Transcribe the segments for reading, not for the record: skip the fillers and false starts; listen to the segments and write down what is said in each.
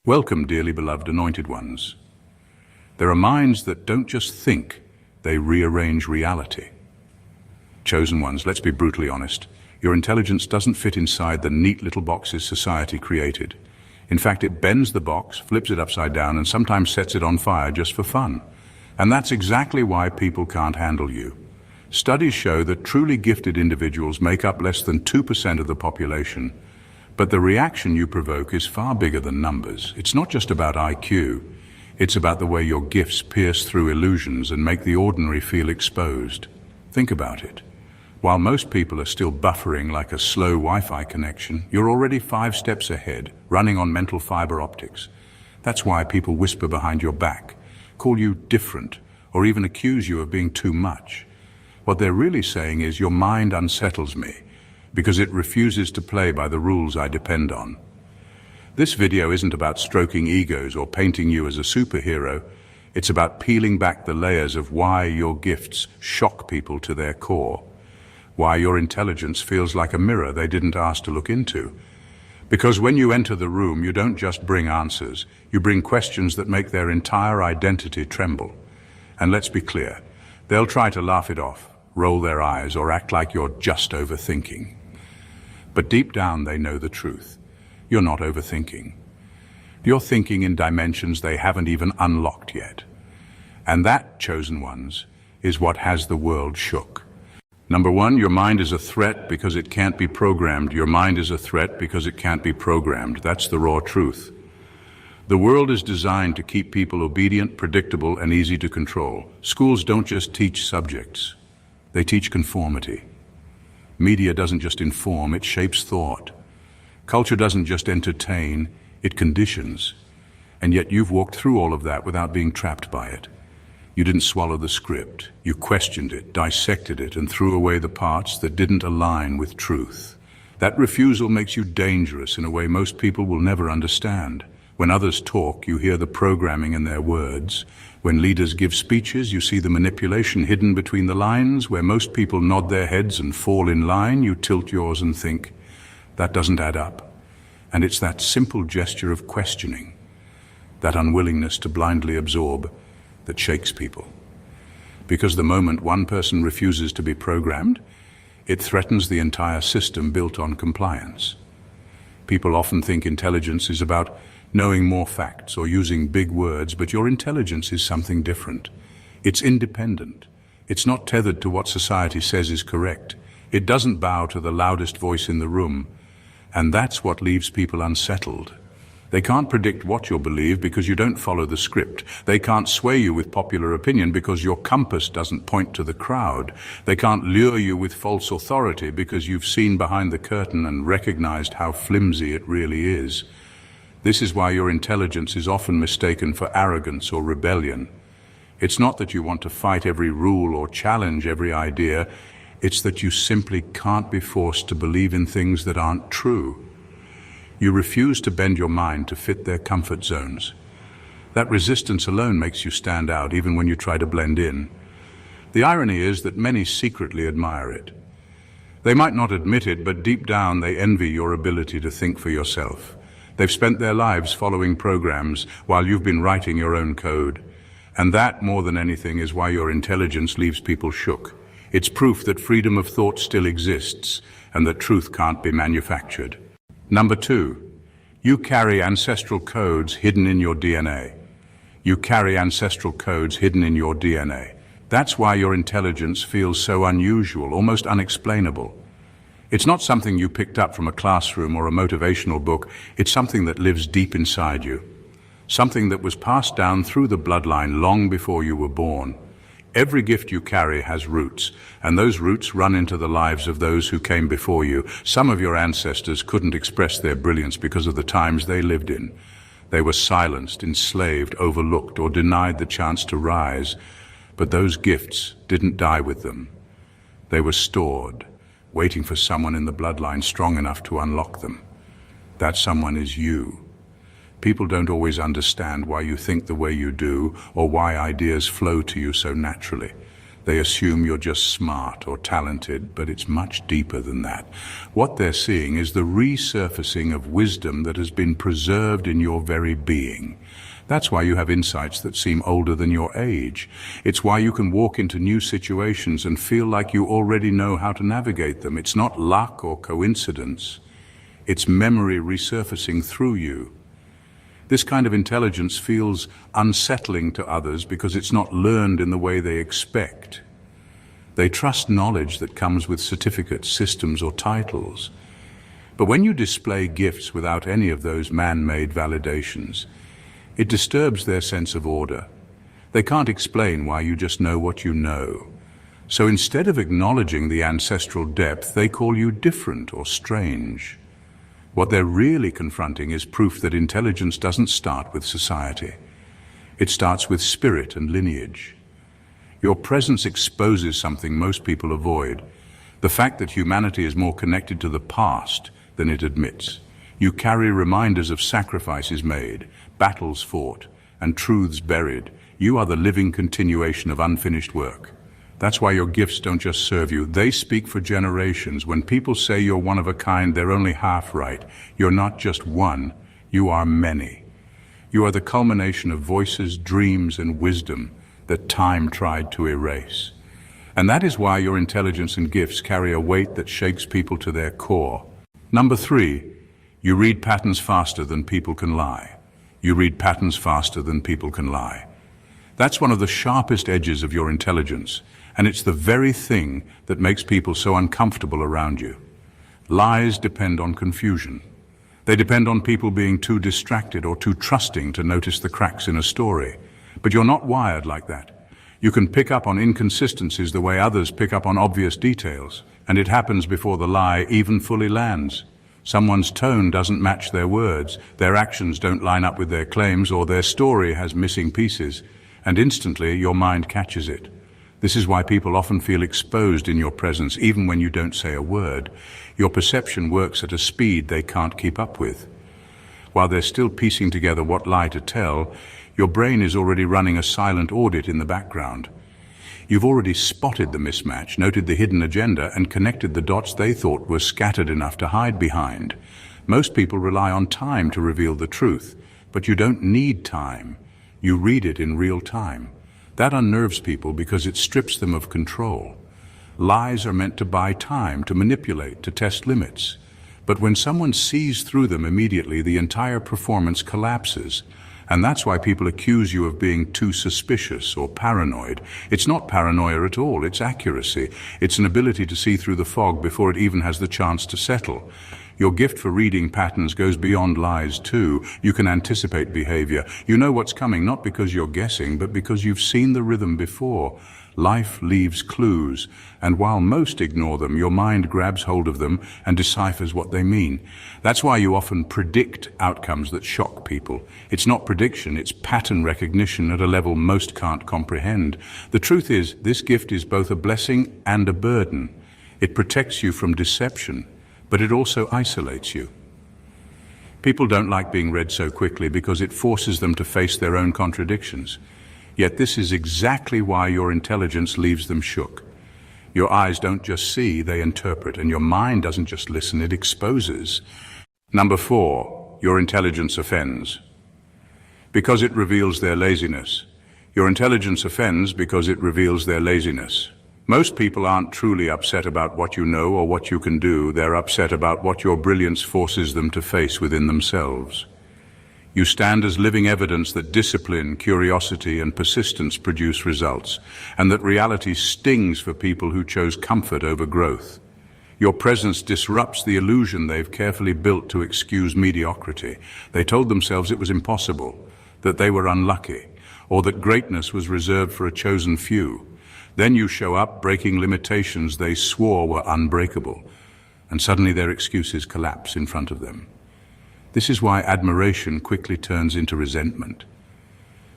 Welcome, dearly beloved anointed ones. There are minds that don't just think, they rearrange reality. Chosen ones, let's be brutally honest. Your intelligence doesn't fit inside the neat little boxes society created. In fact, it bends the box, flips it upside down, and sometimes sets it on fire just for fun. And that's exactly why people can't handle you. Studies show that truly gifted individuals make up less than 2% of the population. But the reaction you provoke is far bigger than numbers. It's not just about IQ. It's about the way your gifts pierce through illusions and make the ordinary feel exposed. Think about it. While most people are still buffering like a slow Wi-Fi connection, you're already 5 steps ahead, running on mental fiber optics. That's why people whisper behind your back, call you different, or even accuse you of being too much. What they're really saying is, your mind unsettles me, because it refuses to play by the rules I depend on. This video isn't about stroking egos or painting you as a superhero. It's about peeling back the layers of why your gifts shock people to their core. Why your intelligence feels like a mirror they didn't ask to look into. Because when you enter the room, you don't just bring answers, you bring questions that make their entire identity tremble. And let's be clear, they'll try to laugh it off, roll their eyes, or act like you're just overthinking. But deep down they know the truth. You're not overthinking. You're thinking in dimensions they haven't even unlocked yet. And that, chosen ones, is what has the world shook. Number 1, your mind is a threat because it can't be programmed. Your mind is a threat because it can't be programmed. That's the raw truth. The world is designed to keep people obedient, predictable, and easy to control. Schools don't just teach subjects. They teach conformity. Media doesn't just inform, it shapes thought. Culture doesn't just entertain, it conditions. And yet you've walked through all of that without being trapped by it. You didn't swallow the script. You questioned it, dissected it, and threw away the parts that didn't align with truth. That refusal makes you dangerous in a way most people will never understand. When others talk, you hear the programming in their words. When leaders give speeches, you see the manipulation hidden between the lines. Where most people nod their heads and fall in line, you tilt yours and think, that doesn't add up. And it's that simple gesture of questioning, that unwillingness to blindly absorb, that shakes people. Because the moment one person refuses to be programmed, it threatens the entire system built on compliance. People often think intelligence is about knowing more facts or using big words, but your intelligence is something different. It's independent. It's not tethered to what society says is correct. It doesn't bow to the loudest voice in the room, and that's what leaves people unsettled. They can't predict what you'll believe because you don't follow the script. They can't sway you with popular opinion because your compass doesn't point to the crowd. They can't lure you with false authority because you've seen behind the curtain and recognized how flimsy it really is. This is why your intelligence is often mistaken for arrogance or rebellion. It's not that you want to fight every rule or challenge every idea. It's that you simply can't be forced to believe in things that aren't true. You refuse to bend your mind to fit their comfort zones. That resistance alone makes you stand out even when you try to blend in. The irony is that many secretly admire it. They might not admit it, but deep down they envy your ability to think for yourself. They've spent their lives following programs while you've been writing your own code. And that, more than anything, is why your intelligence leaves people shook. It's proof that freedom of thought still exists and that truth can't be manufactured. Number 2, you carry ancestral codes hidden in your DNA. You carry ancestral codes hidden in your DNA. That's why your intelligence feels so unusual, almost unexplainable. It's not something you picked up from a classroom or a motivational book. It's something that lives deep inside you. Something that was passed down through the bloodline long before you were born. Every gift you carry has roots, and those roots run into the lives of those who came before you. Some of your ancestors couldn't express their brilliance because of the times they lived in. They were silenced, enslaved, overlooked, or denied the chance to rise. But those gifts didn't die with them. They were stored, waiting for someone in the bloodline strong enough to unlock them. That someone is you. People don't always understand why you think the way you do or why ideas flow to you so naturally. They assume you're just smart or talented, but it's much deeper than that. What they're seeing is the resurfacing of wisdom that has been preserved in your very being. That's why you have insights that seem older than your age. It's why you can walk into new situations and feel like you already know how to navigate them. It's not luck or coincidence. It's memory resurfacing through you. This kind of intelligence feels unsettling to others because it's not learned in the way they expect. They trust knowledge that comes with certificates, systems, or titles. But when you display gifts without any of those man-made validations, it disturbs their sense of order. They can't explain why you just know what you know. So instead of acknowledging the ancestral depth, they call you different or strange. What they're really confronting is proof that intelligence doesn't start with society. It starts with spirit and lineage. Your presence exposes something most people avoid: the fact that humanity is more connected to the past than it admits. You carry reminders of sacrifices made, battles fought, and truths buried. You are the living continuation of unfinished work. That's why your gifts don't just serve you, they speak for generations. When people say you're one of a kind, they're only half right. You're not just one, you are many. You are the culmination of voices, dreams, and wisdom that time tried to erase. And that is why your intelligence and gifts carry a weight that shakes people to their core. Number 3, you read patterns faster than people can lie. You read patterns faster than people can lie. That's one of the sharpest edges of your intelligence, and it's the very thing that makes people so uncomfortable around you. Lies depend on confusion. They depend on people being too distracted or too trusting to notice the cracks in a story. But you're not wired like that. You can pick up on inconsistencies the way others pick up on obvious details, and it happens before the lie even fully lands. Someone's tone doesn't match their words, their actions don't line up with their claims, or their story has missing pieces, and instantly your mind catches it. This is why people often feel exposed in your presence, even when you don't say a word. Your perception works at a speed they can't keep up with. While they're still piecing together what lie to tell, your brain is already running a silent audit in the background. You've already spotted the mismatch, noted the hidden agenda, and connected the dots they thought were scattered enough to hide behind. Most people rely on time to reveal the truth, but you don't need time. You read it in real time. That unnerves people because it strips them of control. Lies are meant to buy time, to manipulate, to test limits. But when someone sees through them immediately, the entire performance collapses. And that's why people accuse you of being too suspicious or paranoid. It's not paranoia at all, it's accuracy. It's an ability to see through the fog before it even has the chance to settle. Your gift for reading patterns goes beyond lies too. You can anticipate behavior. You know what's coming, not because you're guessing, but because you've seen the rhythm before. Life leaves clues, and while most ignore them, your mind grabs hold of them and deciphers what they mean. That's why you often predict outcomes that shock people. It's not prediction, it's pattern recognition at a level most can't comprehend. The truth is, this gift is both a blessing and a burden. It protects you from deception, but it also isolates you. People don't like being read so quickly because it forces them to face their own contradictions. Yet this is exactly why your intelligence leaves them shook. Your eyes don't just see, they interpret, and your mind doesn't just listen, it exposes. Number 4, your intelligence offends. Because it reveals their laziness. Your intelligence offends because it reveals their laziness. Most people aren't truly upset about what you know or what you can do, they're upset about what your brilliance forces them to face within themselves. You stand as living evidence that discipline, curiosity, and persistence produce results, and that reality stings for people who chose comfort over growth. Your presence disrupts the illusion they've carefully built to excuse mediocrity. They told themselves it was impossible, that they were unlucky, or that greatness was reserved for a chosen few. Then you show up, breaking limitations they swore were unbreakable, and suddenly their excuses collapse in front of them. This is why admiration quickly turns into resentment.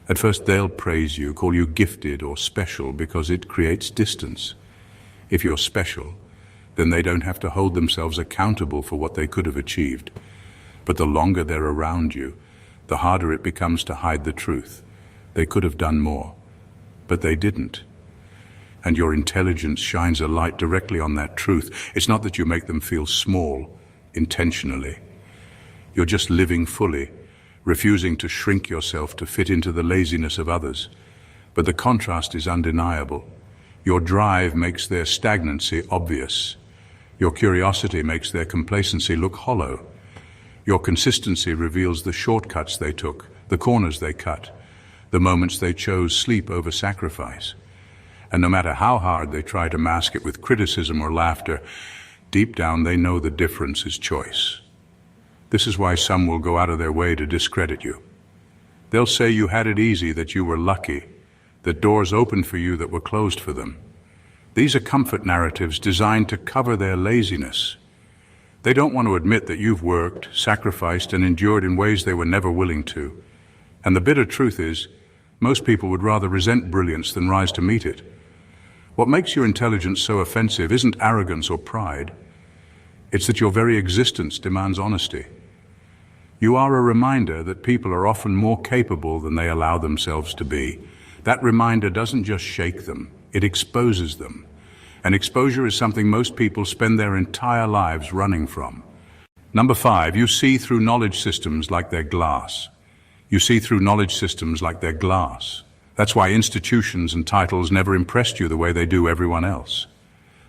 At first they'll praise you, call you gifted or special because it creates distance. If you're special, then they don't have to hold themselves accountable for what they could have achieved. But the longer they're around you, the harder it becomes to hide the truth. They could have done more, but they didn't. And your intelligence shines a light directly on that truth. It's not that you make them feel small, intentionally. You're just living fully, refusing to shrink yourself to fit into the laziness of others. But the contrast is undeniable. Your drive makes their stagnancy obvious. Your curiosity makes their complacency look hollow. Your consistency reveals the shortcuts they took, the corners they cut, the moments they chose sleep over sacrifice. And no matter how hard they try to mask it with criticism or laughter, deep down they know the difference is choice. This is why some will go out of their way to discredit you. They'll say you had it easy, that you were lucky, that doors opened for you that were closed for them. These are comfort narratives designed to cover their laziness. They don't want to admit that you've worked, sacrificed, and endured in ways they were never willing to. And the bitter truth is, most people would rather resent brilliance than rise to meet it. What makes your intelligence so offensive isn't arrogance or pride. It's that your very existence demands honesty. You are a reminder that people are often more capable than they allow themselves to be. That reminder doesn't just shake them, it exposes them. And exposure is something most people spend their entire lives running from. Number 5, you see through knowledge systems like they're glass. You see through knowledge systems like they're glass. That's why institutions and titles never impressed you the way they do everyone else.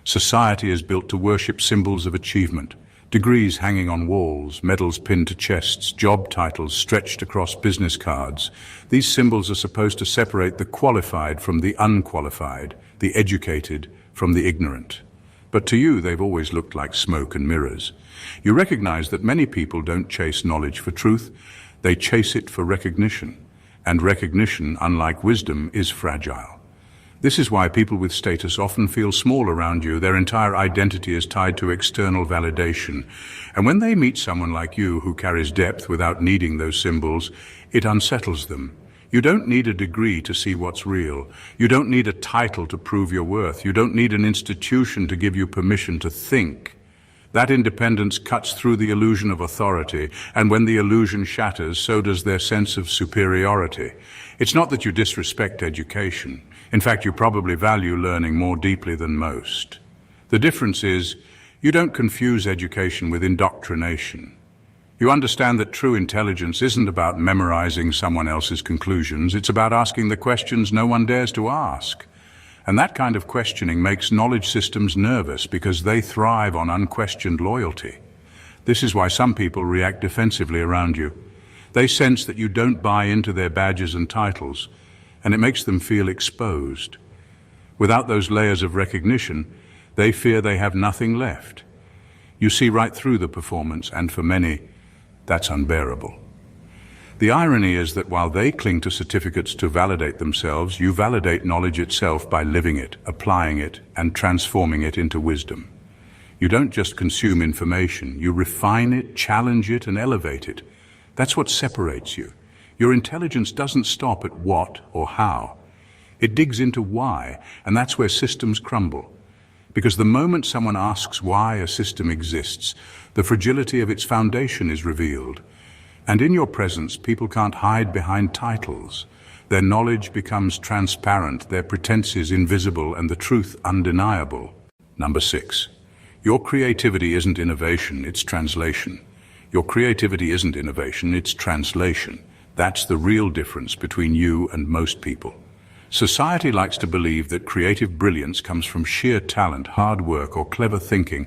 Society is built to worship symbols of achievement, degrees hanging on walls, medals pinned to chests, job titles stretched across business cards. These symbols are supposed to separate the qualified from the unqualified, the educated from the ignorant. But to you, they've always looked like smoke and mirrors. You recognize that many people don't chase knowledge for truth, they chase it for recognition. And recognition, unlike wisdom, is fragile. This is why people with status often feel small around you. Their entire identity is tied to external validation. And when they meet someone like you who carries depth without needing those symbols, it unsettles them. You don't need a degree to see what's real. You don't need a title to prove your worth. You don't need an institution to give you permission to think. That independence cuts through the illusion of authority, and when the illusion shatters, so does their sense of superiority. It's not that you disrespect education. In fact, you probably value learning more deeply than most. The difference is, you don't confuse education with indoctrination. You understand that true intelligence isn't about memorizing someone else's conclusions, it's about asking the questions no one dares to ask. And that kind of questioning makes knowledge systems nervous because they thrive on unquestioned loyalty. This is why some people react defensively around you. They sense that you don't buy into their badges and titles, and it makes them feel exposed. Without those layers of recognition, they fear they have nothing left. You see right through the performance, and for many, that's unbearable. The irony is that while they cling to certificates to validate themselves, you validate knowledge itself by living it, applying it, and transforming it into wisdom. You don't just consume information, you refine it, challenge it, and elevate it. That's what separates you. Your intelligence doesn't stop at what or how. It digs into why, and that's where systems crumble. Because the moment someone asks why a system exists, the fragility of its foundation is revealed. And in your presence, people can't hide behind titles. Their knowledge becomes transparent, their pretenses invisible, and the truth undeniable. Number 6. Your creativity isn't innovation, it's translation. Your creativity isn't innovation, it's translation. That's the real difference between you and most people. Society likes to believe that creative brilliance comes from sheer talent, hard work, or clever thinking.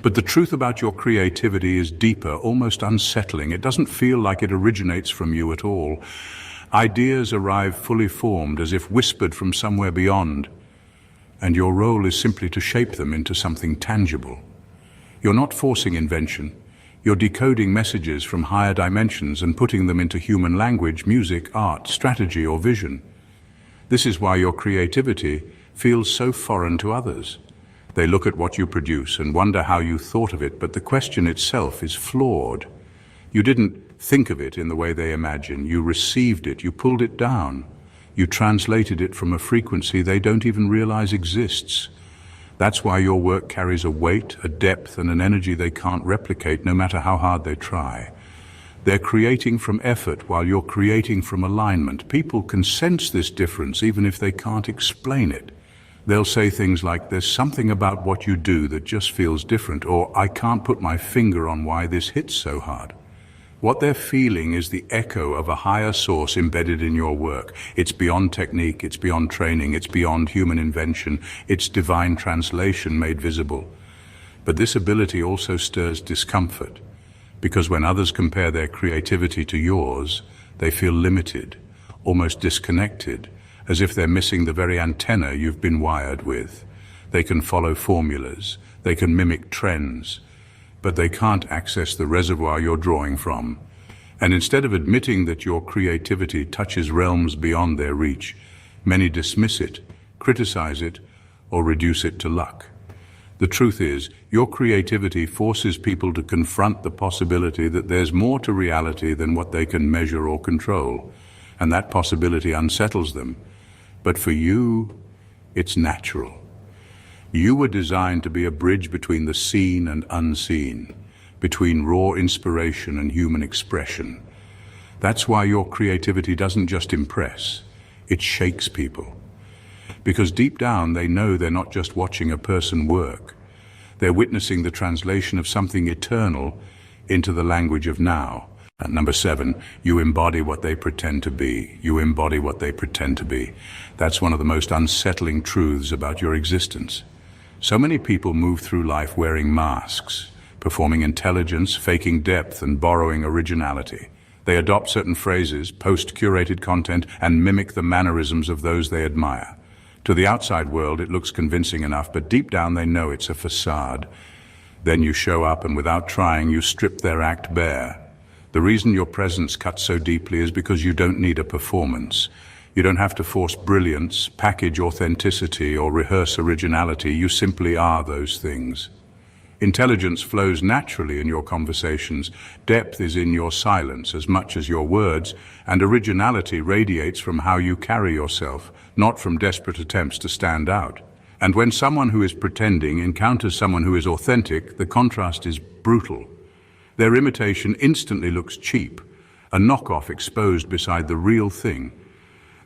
But the truth about your creativity is deeper, almost unsettling. It doesn't feel like it originates from you at all. Ideas arrive fully formed, as if whispered from somewhere beyond. And your role is simply to shape them into something tangible. You're not forcing invention. You're decoding messages from higher dimensions and putting them into human language, music, art, strategy, or vision. This is why your creativity feels so foreign to others. They look at what you produce and wonder how you thought of it, but the question itself is flawed. You didn't think of it in the way they imagine. You received it, you pulled it down. You translated it from a frequency they don't even realize exists. That's why your work carries a weight, a depth, and an energy they can't replicate, no matter how hard they try. They're creating from effort while you're creating from alignment. People can sense this difference even if they can't explain it. They'll say things like, "There's something about what you do that just feels different," or "I can't put my finger on why this hits so hard." What they're feeling is the echo of a higher source embedded in your work. It's beyond technique, it's beyond training, it's beyond human invention, it's divine translation made visible. But this ability also stirs discomfort, because when others compare their creativity to yours, they feel limited, almost disconnected, as if they're missing the very antenna you've been wired with. They can follow formulas, they can mimic trends, but they can't access the reservoir you're drawing from. And instead of admitting that your creativity touches realms beyond their reach, many dismiss it, criticize it, or reduce it to luck. The truth is, your creativity forces people to confront the possibility that there's more to reality than what they can measure or control, and that possibility unsettles them. But for you, it's natural. You were designed to be a bridge between the seen and unseen, between raw inspiration and human expression. That's why your creativity doesn't just impress, it shakes people. Because deep down they know they're not just watching a person work, they're witnessing the translation of something eternal into the language of now. And number 7, you embody what they pretend to be. You embody what they pretend to be. That's one of the most unsettling truths about your existence. So many people move through life wearing masks, performing intelligence, faking depth, and borrowing originality. They adopt certain phrases, post curated content, and mimic the mannerisms of those they admire. To the outside world, it looks convincing enough, but deep down they know it's a facade. Then you show up, and without trying, you strip their act bare. The reason your presence cuts so deeply is because you don't need a performance. You don't have to force brilliance, package authenticity, or rehearse originality. You simply are those things. Intelligence flows naturally in your conversations. Depth is in your silence as much as your words, and originality radiates from how you carry yourself, not from desperate attempts to stand out. And when someone who is pretending encounters someone who is authentic, the contrast is brutal. Their imitation instantly looks cheap, a knockoff exposed beside the real thing.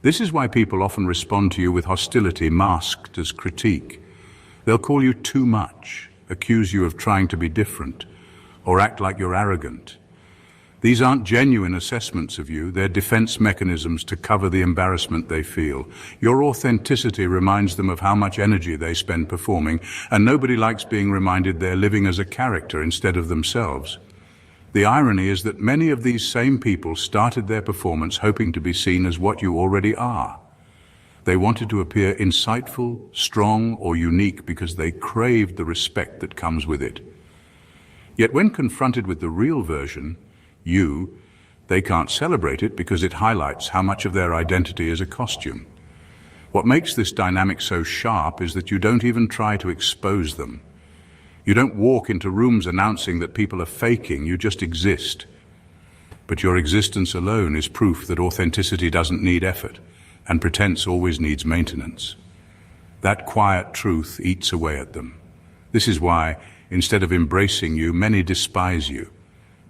This is why people often respond to you with hostility masked as critique. They'll call you too much, accuse you of trying to be different, or act like you're arrogant. These aren't genuine assessments of you, they're defense mechanisms to cover the embarrassment they feel. Your authenticity reminds them of how much energy they spend performing, and nobody likes being reminded they're living as a character instead of themselves. The irony is that many of these same people started their performance hoping to be seen as what you already are. They wanted to appear insightful, strong, or unique because they craved the respect that comes with it. Yet when confronted with the real version, they can't celebrate it because it highlights how much of their identity is a costume. What makes this dynamic so sharp is that you don't even try to expose them. You don't walk into rooms announcing that people are faking, you just exist. But your existence alone is proof that authenticity doesn't need effort, and pretense always needs maintenance. That quiet truth eats away at them. This is why, instead of embracing you, many despise you.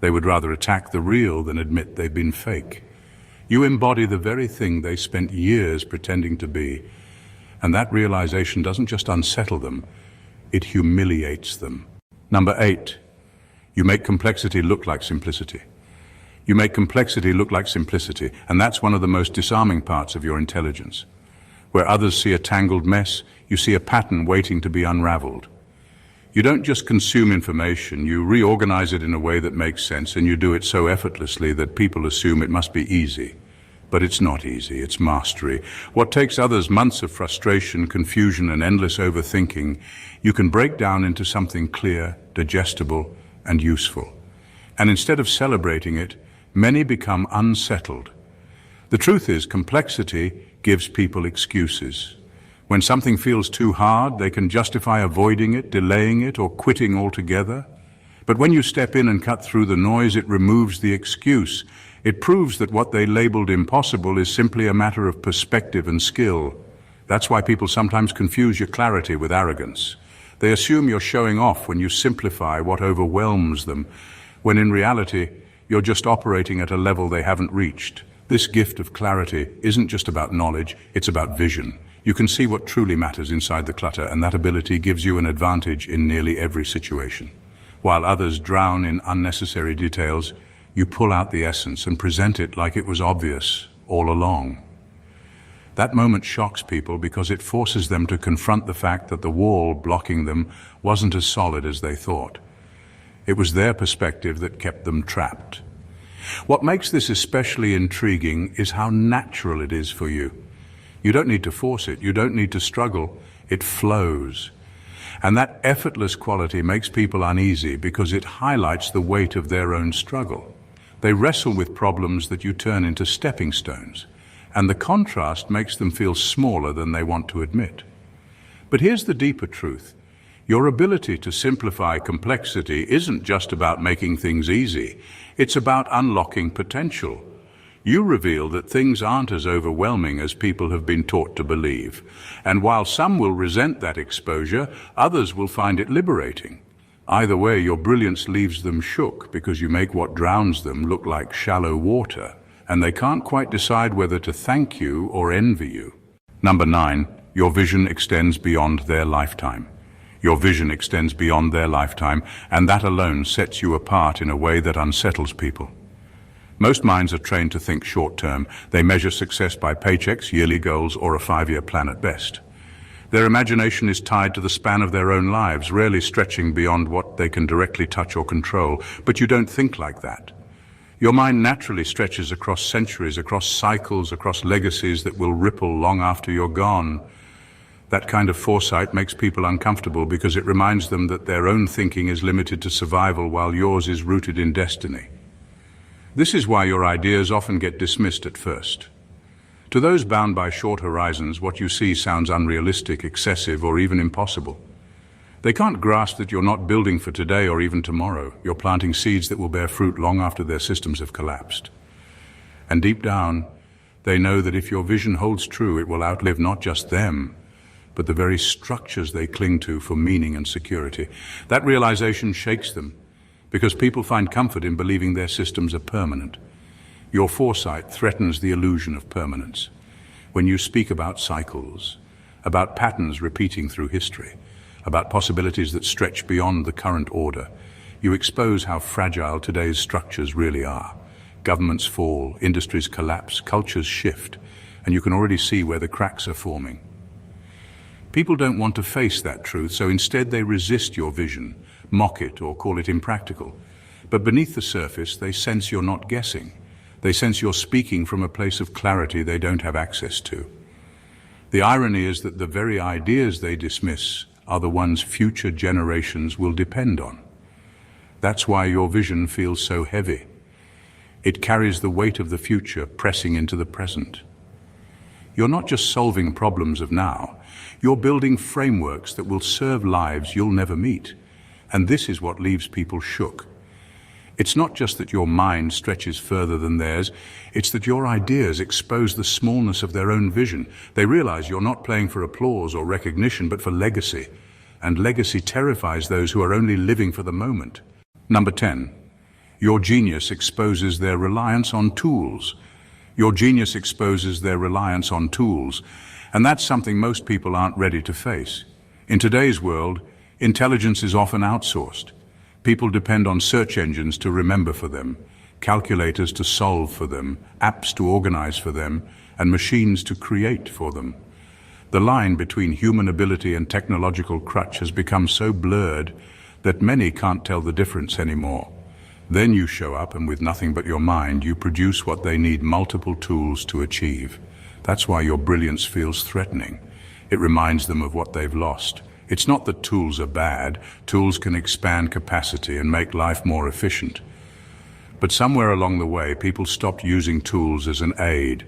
They would rather attack the real than admit they've been fake. You embody the very thing they spent years pretending to be, and that realization doesn't just unsettle them, it humiliates them. Number 8, you make complexity look like simplicity. You make complexity look like simplicity, and that's one of the most disarming parts of your intelligence. Where others see a tangled mess, you see a pattern waiting to be unraveled. You don't just consume information, you reorganize it in a way that makes sense, and you do it so effortlessly that people assume it must be easy. But it's not easy, it's mastery. What takes others months of frustration, confusion, and endless overthinking, you can break down into something clear, digestible, and useful. And instead of celebrating it, many become unsettled. The truth is, complexity gives people excuses. When something feels too hard, they can justify avoiding it, delaying it, or quitting altogether. But when you step in and cut through the noise, it removes the excuse. It proves that what they labeled impossible is simply a matter of perspective and skill. That's why people sometimes confuse your clarity with arrogance. They assume you're showing off when you simplify what overwhelms them, when in reality, you're just operating at a level they haven't reached. This gift of clarity isn't just about knowledge, it's about vision. You can see what truly matters inside the clutter, and that ability gives you an advantage in nearly every situation. While others drown in unnecessary details, you pull out the essence and present it like it was obvious all along. That moment shocks people because it forces them to confront the fact that the wall blocking them wasn't as solid as they thought. It was their perspective that kept them trapped. What makes this especially intriguing is how natural it is for you. You don't need to force it, you don't need to struggle, it flows. And that effortless quality makes people uneasy because it highlights the weight of their own struggle. They wrestle with problems that you turn into stepping stones, and the contrast makes them feel smaller than they want to admit. But here's the deeper truth. Your ability to simplify complexity isn't just about making things easy, it's about unlocking potential. You reveal that things aren't as overwhelming as people have been taught to believe, and while some will resent that exposure, others will find it liberating. Either way, your brilliance leaves them shook because you make what drowns them look like shallow water, and they can't quite decide whether to thank you or envy you. Number 9, your vision extends beyond their lifetime. Your vision extends beyond their lifetime, and that alone sets you apart in a way that unsettles people. Most minds are trained to think short-term. They measure success by paychecks, yearly goals, or a 5-year plan at best. Their imagination is tied to the span of their own lives, rarely stretching beyond what they can directly touch or control. But you don't think like that. Your mind naturally stretches across centuries, across cycles, across legacies that will ripple long after you're gone. That kind of foresight makes people uncomfortable because it reminds them that their own thinking is limited to survival while yours is rooted in destiny. This is why your ideas often get dismissed at first. To those bound by short horizons, what you see sounds unrealistic, excessive, or even impossible. They can't grasp that you're not building for today or even tomorrow. You're planting seeds that will bear fruit long after their systems have collapsed. And deep down, they know that if your vision holds true, it will outlive not just them, but the very structures they cling to for meaning and security. That realization shakes them, because people find comfort in believing their systems are permanent. Your foresight threatens the illusion of permanence. When you speak about cycles, about patterns repeating through history, about possibilities that stretch beyond the current order, you expose how fragile today's structures really are. Governments fall, industries collapse, cultures shift, and you can already see where the cracks are forming. People don't want to face that truth, so instead they resist your vision, mock it, or call it impractical. But beneath the surface, they sense you're not guessing. They sense you're speaking from a place of clarity they don't have access to. The irony is that the very ideas they dismiss are the ones future generations will depend on. That's why your vision feels so heavy. It carries the weight of the future pressing into the present. You're not just solving problems of now, you're building frameworks that will serve lives you'll never meet. And this is what leaves people shook. It's not just that your mind stretches further than theirs, it's that your ideas expose the smallness of their own vision. They realize you're not playing for applause or recognition, but for legacy. And legacy terrifies those who are only living for the moment. Number 10, your genius exposes their reliance on tools. Your genius exposes their reliance on tools, and that's something most people aren't ready to face. In today's world, intelligence is often outsourced. People depend on search engines to remember for them, calculators to solve for them, apps to organize for them, and machines to create for them. The line between human ability and technological crutch has become so blurred that many can't tell the difference anymore. Then you show up, and with nothing but your mind, you produce what they need multiple tools to achieve. That's why your brilliance feels threatening. It reminds them of what they've lost. It's not that tools are bad. Tools can expand capacity and make life more efficient. But somewhere along the way, people stopped using tools as an aid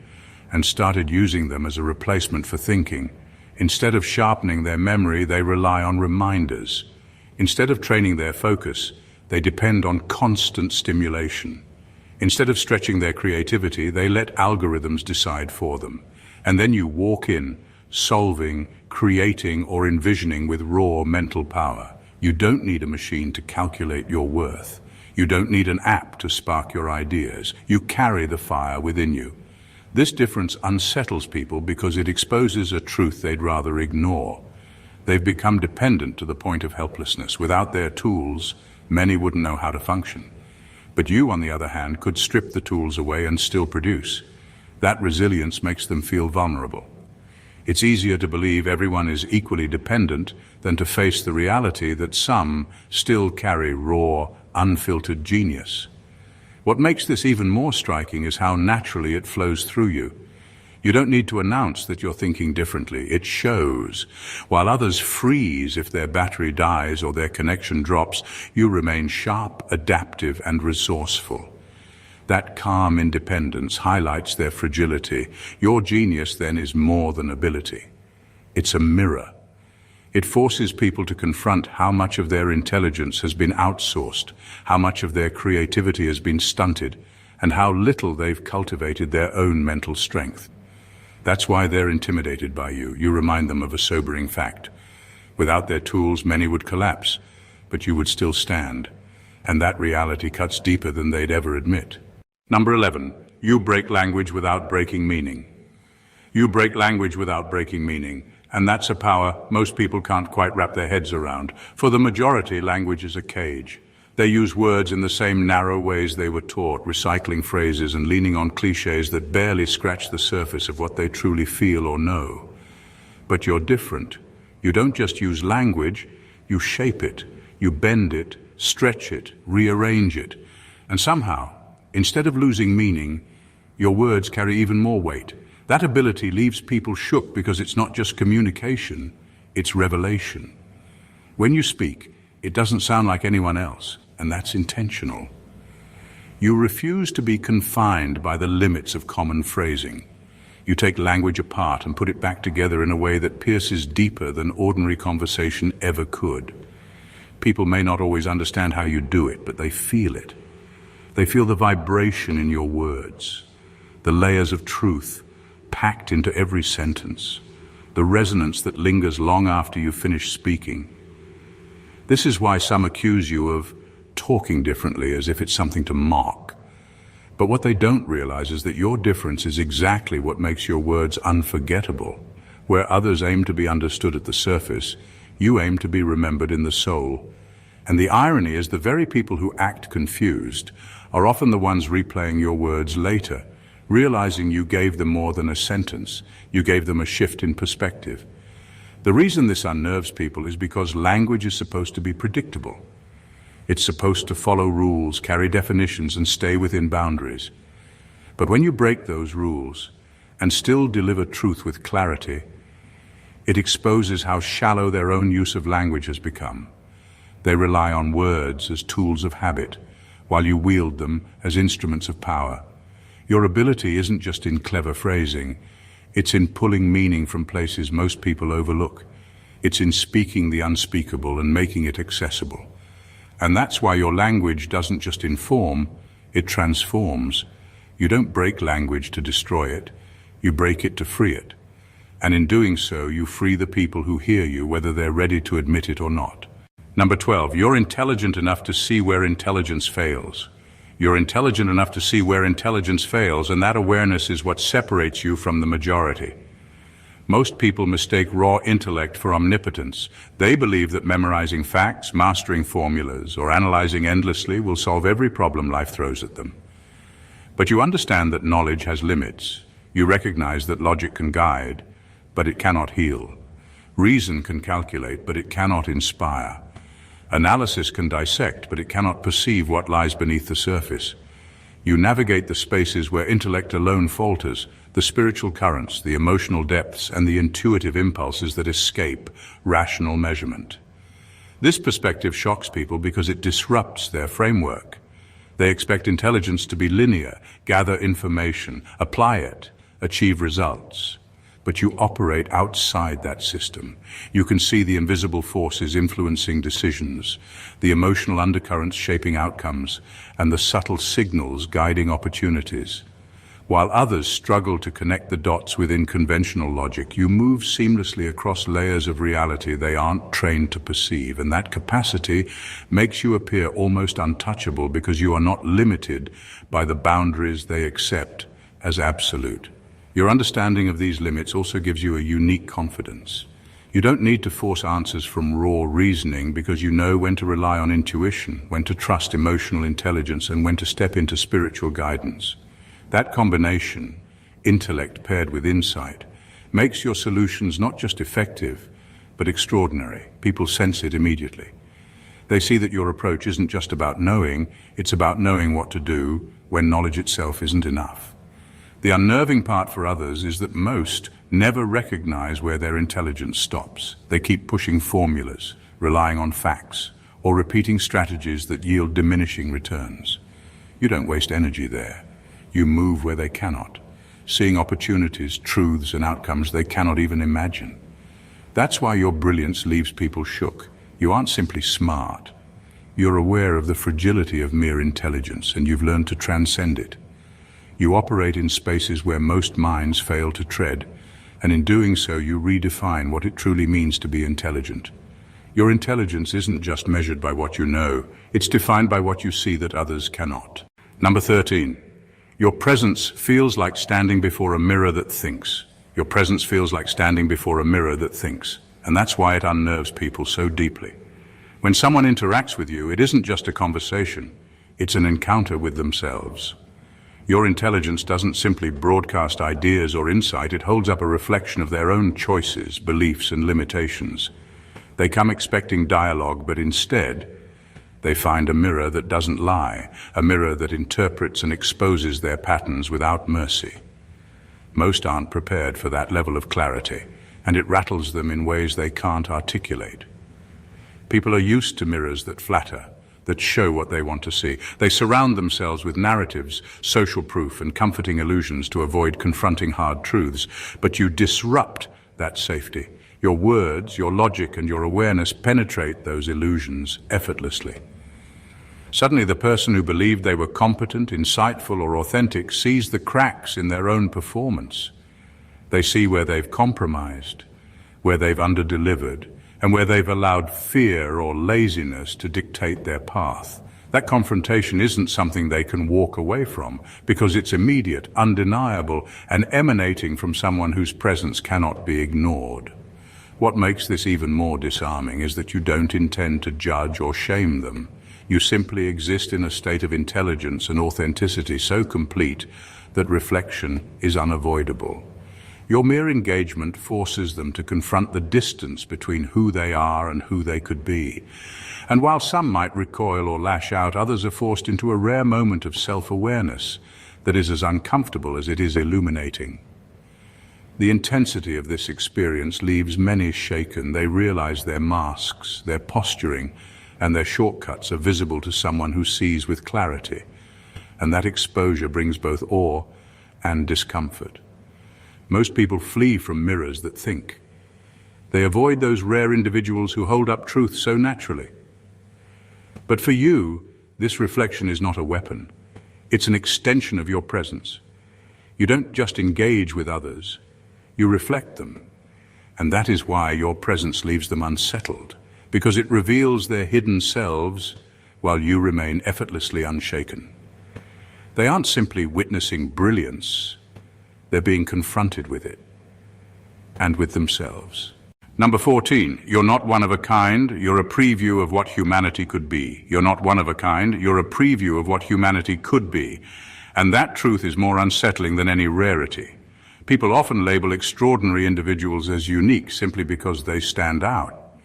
and started using them as a replacement for thinking. Instead of sharpening their memory, they rely on reminders. Instead of training their focus, they depend on constant stimulation. Instead of stretching their creativity, they let algorithms decide for them. And then you walk in, solving, creating, or envisioning with raw mental power. You don't need a machine to calculate your worth. You don't need an app to spark your ideas. You carry the fire within you. This difference unsettles people because it exposes a truth they'd rather ignore. They've become dependent to the point of helplessness. Without their tools, many wouldn't know how to function. But you, on the other hand, could strip the tools away and still produce. That resilience makes them feel vulnerable. It's easier to believe everyone is equally dependent than to face the reality that some still carry raw, unfiltered genius. What makes this even more striking is how naturally it flows through you. You don't need to announce that you're thinking differently. It shows. While others freeze if their battery dies or their connection drops, you remain sharp, adaptive, and resourceful. That calm independence highlights their fragility. Your genius, then, is more than ability. It's a mirror. It forces people to confront how much of their intelligence has been outsourced, how much of their creativity has been stunted, and how little they've cultivated their own mental strength. That's why they're intimidated by you. You remind them of a sobering fact. Without their tools, many would collapse, but you would still stand. And that reality cuts deeper than they'd ever admit. Number 11, you break language without breaking meaning. You break language without breaking meaning, and that's a power most people can't quite wrap their heads around. For the majority, language is a cage. They use words in the same narrow ways they were taught, recycling phrases and leaning on cliches that barely scratch the surface of what they truly feel or know. But you're different. You don't just use language, you shape it, you bend it, stretch it, rearrange it. And somehow, instead of losing meaning, your words carry even more weight. That ability leaves people shook because it's not just communication, it's revelation. When you speak, it doesn't sound like anyone else, and that's intentional. You refuse to be confined by the limits of common phrasing. You take language apart and put it back together in a way that pierces deeper than ordinary conversation ever could. People may not always understand how you do it, but they feel it. They feel the vibration in your words, the layers of truth packed into every sentence, the resonance that lingers long after you finish speaking. This is why some accuse you of talking differently, as if it's something to mock. But what they don't realize is that your difference is exactly what makes your words unforgettable. Where others aim to be understood at the surface, you aim to be remembered in the soul. And the irony is the very people who act confused are often the ones replaying your words later, realizing you gave them more than a sentence. You gave them a shift in perspective. The reason this unnerves people is because language is supposed to be predictable. It's supposed to follow rules, carry definitions, and stay within boundaries. But when you break those rules and still deliver truth with clarity, it exposes how shallow their own use of language has become. They rely on words as tools of habit, while you wield them as instruments of power. Your ability isn't just in clever phrasing, it's in pulling meaning from places most people overlook. It's in speaking the unspeakable and making it accessible. And that's why your language doesn't just inform, it transforms. You don't break language to destroy it, you break it to free it. And in doing so, you free the people who hear you, whether they're ready to admit it or not. Number 12, you're intelligent enough to see where intelligence fails. You're intelligent enough to see where intelligence fails, and that awareness is what separates you from the majority. Most people mistake raw intellect for omnipotence. They believe that memorizing facts, mastering formulas, or analyzing endlessly will solve every problem life throws at them. But you understand that knowledge has limits. You recognize that logic can guide, but it cannot heal. Reason can calculate, but it cannot inspire. Analysis can dissect, but it cannot perceive what lies beneath the surface. You navigate the spaces where intellect alone falters, the spiritual currents, the emotional depths, and the intuitive impulses that escape rational measurement. This perspective shocks people because it disrupts their framework. They expect intelligence to be linear, gather information, apply it, achieve results. But you operate outside that system. You can see the invisible forces influencing decisions, the emotional undercurrents shaping outcomes, and the subtle signals guiding opportunities. While others struggle to connect the dots within conventional logic, you move seamlessly across layers of reality they aren't trained to perceive, and that capacity makes you appear almost untouchable because you are not limited by the boundaries they accept as absolute. Your understanding of these limits also gives you a unique confidence. You don't need to force answers from raw reasoning because you know when to rely on intuition, when to trust emotional intelligence, and when to step into spiritual guidance. That combination, intellect paired with insight, makes your solutions not just effective, but extraordinary. People sense it immediately. They see that your approach isn't just about knowing, it's about knowing what to do when knowledge itself isn't enough. The unnerving part for others is that most never recognize where their intelligence stops. They keep pushing formulas, relying on facts, or repeating strategies that yield diminishing returns. You don't waste energy there. You move where they cannot, seeing opportunities, truths, and outcomes they cannot even imagine. That's why your brilliance leaves people shook. You aren't simply smart. You're aware of the fragility of mere intelligence, and you've learned to transcend it. You operate in spaces where most minds fail to tread, and in doing so you redefine what it truly means to be intelligent. Your intelligence isn't just measured by what you know, it's defined by what you see that others cannot. Number 13. Your presence feels like standing before a mirror that thinks. Your presence feels like standing before a mirror that thinks, and that's why it unnerves people so deeply. When someone interacts with you, it isn't just a conversation, it's an encounter with themselves. Your intelligence doesn't simply broadcast ideas or insight, it holds up a reflection of their own choices, beliefs, and limitations. They come expecting dialogue, but instead, they find a mirror that doesn't lie, a mirror that interprets and exposes their patterns without mercy. Most aren't prepared for that level of clarity, and it rattles them in ways they can't articulate. People are used to mirrors that flatter, that show what they want to see. They surround themselves with narratives, social proof, and comforting illusions to avoid confronting hard truths. But you disrupt that safety. Your words, your logic, and your awareness penetrate those illusions effortlessly. Suddenly, the person who believed they were competent, insightful, or authentic sees the cracks in their own performance. They see where they've compromised, where they've underdelivered, and where they've allowed fear or laziness to dictate their path. That confrontation isn't something they can walk away from, because it's immediate, undeniable, and emanating from someone whose presence cannot be ignored. What makes this even more disarming is that you don't intend to judge or shame them. You simply exist in a state of intelligence and authenticity so complete that reflection is unavoidable. Your mere engagement forces them to confront the distance between who they are and who they could be. And while some might recoil or lash out, others are forced into a rare moment of self-awareness that is as uncomfortable as it is illuminating. The intensity of this experience leaves many shaken. They realize their masks, their posturing, and their shortcuts are visible to someone who sees with clarity. And that exposure brings both awe and discomfort. Most people flee from mirrors that think. They avoid those rare individuals who hold up truth so naturally. But for you, this reflection is not a weapon. It's an extension of your presence. You don't just engage with others, you reflect them. And that is why your presence leaves them unsettled, because it reveals their hidden selves while you remain effortlessly unshaken. They aren't simply witnessing brilliance, they're being confronted with it, and with themselves. Number 14, you're not one of a kind, you're a preview of what humanity could be. You're not one of a kind, you're a preview of what humanity could be. And that truth is more unsettling than any rarity. People often label extraordinary individuals as unique simply because they stand out.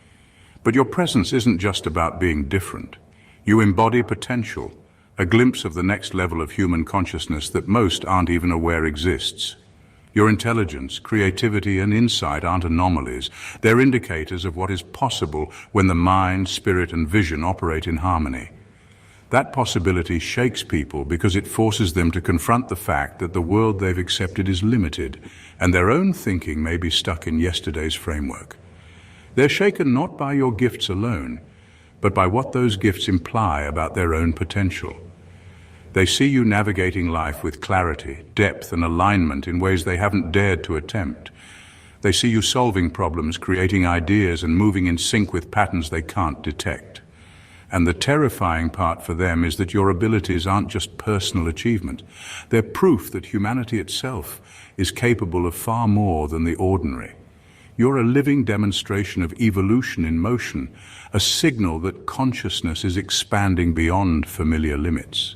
But your presence isn't just about being different. You embody potential, a glimpse of the next level of human consciousness that most aren't even aware exists. Your intelligence, creativity, and insight aren't anomalies. They're indicators of what is possible when the mind, spirit, and vision operate in harmony. That possibility shakes people because it forces them to confront the fact that the world they've accepted is limited, and their own thinking may be stuck in yesterday's framework. They're shaken not by your gifts alone, but by what those gifts imply about their own potential. They see you navigating life with clarity, depth, and alignment in ways they haven't dared to attempt. They see you solving problems, creating ideas, and moving in sync with patterns they can't detect. And the terrifying part for them is that your abilities aren't just personal achievement. They're proof that humanity itself is capable of far more than the ordinary. You're a living demonstration of evolution in motion, a signal that consciousness is expanding beyond familiar limits.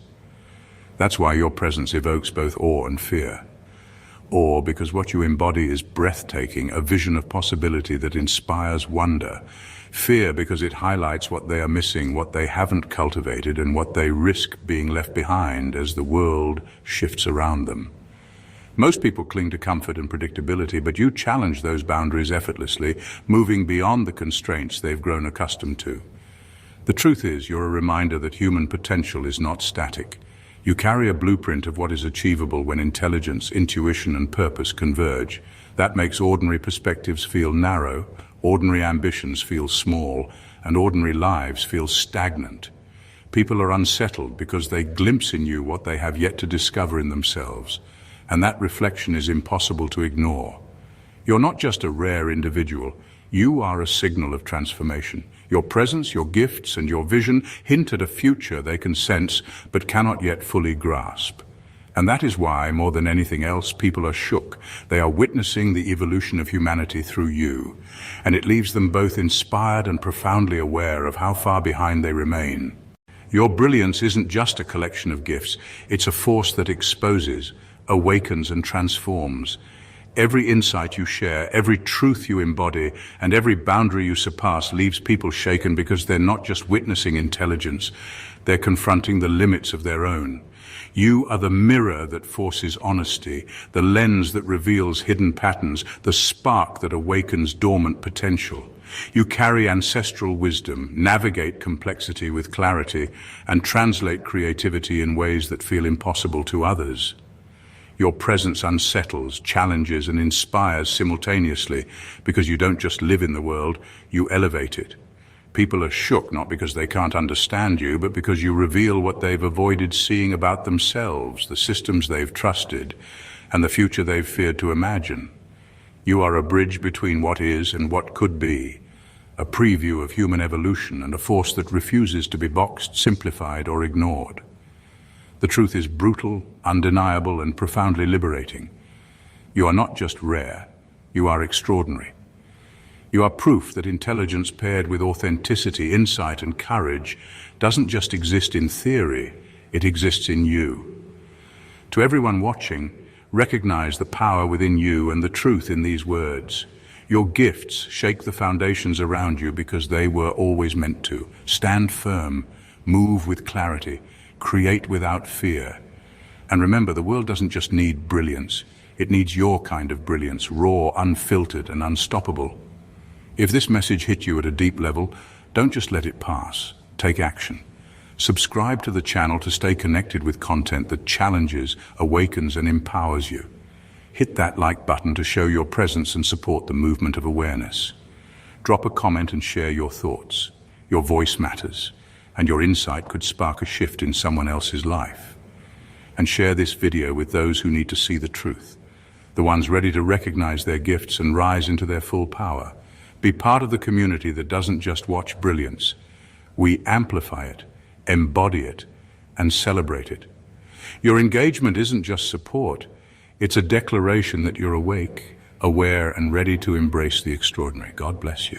That's why your presence evokes both awe and fear. Awe because what you embody is breathtaking, a vision of possibility that inspires wonder. Fear because it highlights what they are missing, what they haven't cultivated, and what they risk being left behind as the world shifts around them. Most people cling to comfort and predictability, but you challenge those boundaries effortlessly, moving beyond the constraints they've grown accustomed to. The truth is, you're a reminder that human potential is not static. You carry a blueprint of what is achievable when intelligence, intuition, and purpose converge. That makes ordinary perspectives feel narrow, ordinary ambitions feel small, and ordinary lives feel stagnant. People are unsettled because they glimpse in you what they have yet to discover in themselves, and that reflection is impossible to ignore. You're not just a rare individual, you are a signal of transformation. Your presence, your gifts, and your vision hint at a future they can sense but cannot yet fully grasp. And that is why, more than anything else, people are shook. They are witnessing the evolution of humanity through you, and it leaves them both inspired and profoundly aware of how far behind they remain. Your brilliance isn't just a collection of gifts, it's a force that exposes, awakens, and transforms. Every insight you share, every truth you embody, and every boundary you surpass leaves people shaken because they're not just witnessing intelligence, they're confronting the limits of their own. You are the mirror that forces honesty, the lens that reveals hidden patterns, the spark that awakens dormant potential. You carry ancestral wisdom, navigate complexity with clarity, and translate creativity in ways that feel impossible to others. Your presence unsettles, challenges, and inspires simultaneously because you don't just live in the world, you elevate it. People are shook not because they can't understand you, but because you reveal what they've avoided seeing about themselves, the systems they've trusted, and the future they've feared to imagine. You are a bridge between what is and what could be, a preview of human evolution and a force that refuses to be boxed, simplified, or ignored. The truth is brutal, undeniable, and profoundly liberating. You are not just rare, you are extraordinary. You are proof that intelligence paired with authenticity, insight, and courage doesn't just exist in theory, it exists in you. To everyone watching, recognize the power within you and the truth in these words. Your gifts shake the foundations around you because they were always meant to. Stand firm, move with clarity, create without fear. And remember, the world doesn't just need brilliance, it needs your kind of brilliance, raw, unfiltered, and unstoppable. If this message hit you at a deep level, don't just let it pass. Take action. Subscribe to the channel to stay connected with content that challenges, awakens, and empowers you. Hit that like button to show your presence and support the movement of awareness. Drop a comment and share your thoughts. Your voice matters, and your insight could spark a shift in someone else's life. And share this video with those who need to see the truth, the ones ready to recognize their gifts and rise into their full power. Be part of the community that doesn't just watch brilliance. We amplify it, embody it, and celebrate it. Your engagement isn't just support, it's a declaration that you're awake, aware, and ready to embrace the extraordinary. God bless you.